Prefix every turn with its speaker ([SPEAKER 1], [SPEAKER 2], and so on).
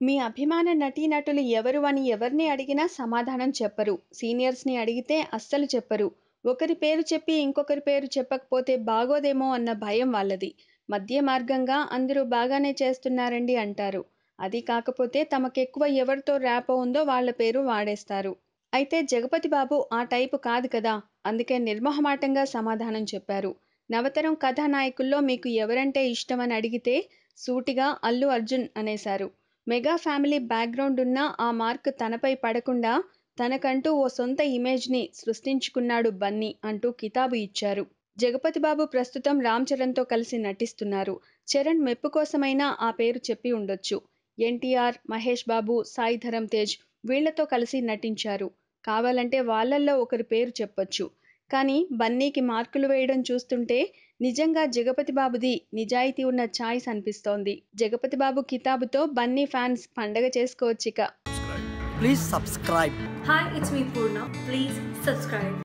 [SPEAKER 1] మీ అభిమాన నటీనటులు ఎవరు అని ఎవరిని అడిగినా సమాధానం చెప్పరు. సీనియర్స్‌ని అడిగితే అస్సలు చెప్పరు. ఒకరి పేరు చెప్పి ఇంకొకరి పేరు చెప్పకపోతే బాగోదేమో అన్న భయం వాళ్ళది. మధ్య మార్గంగా అందరూ బాగానే చేస్తున్నారండి అంటారు. అది కాకపోతే తమకెక్కువ ఎవరితో ర్యాపో ఉందో వాళ్ళ పేరు వాడేస్తారు. అయితే జగపతి బాబు ఆ టైపు కాదు కదా! అందుకే నిర్మొహమాటంగా సమాధానం చెప్పారు. నవతరం కథానాయకుల్లో మీకు ఎవరంటే ఇష్టమని అడిగితే సూటిగా అల్లు అర్జున్ అనేశారు. మెగా ఫ్యామిలీ బ్యాక్‌గ్రౌండ్ ఉన్న ఆ మార్క్ తనపై పడకుండా తనకంటూ ఓ సొంత ఇమేజ్‌ని సృష్టించుకున్నాడు బన్నీ అంటూ కితాబు ఇచ్చారు. జగపతి బాబు ప్రస్తుతం రామ్ చరణ్‌తో కలిసి నటిస్తున్నారు. చరణ్ మెప్పు కోసమైనా ఆ పేరు చెప్పి ఉండొచ్చు. ఎన్టీఆర్, మహేష్ బాబు, సాయి ధరమ్ తేజ్ వీళ్లతో కలిసి నటించారు. కావాలంటే వాళ్ళల్లో ఒకరి పేరు చెప్పొచ్చు. కానీ బన్నీకి మార్కులు వేయడం చూస్తుంటే నిజంగా జగపతి బాబుది నిజాయితీ ఉన్న ఛాయిస్ అనిపిస్తోంది. జగపతి బాబు కితాబుతో బన్నీ ఫ్యాన్స్ పండగ చేసుకోవచ్చిక.
[SPEAKER 2] Please subscribe.
[SPEAKER 3] Hi, it's me Purna. Please subscribe.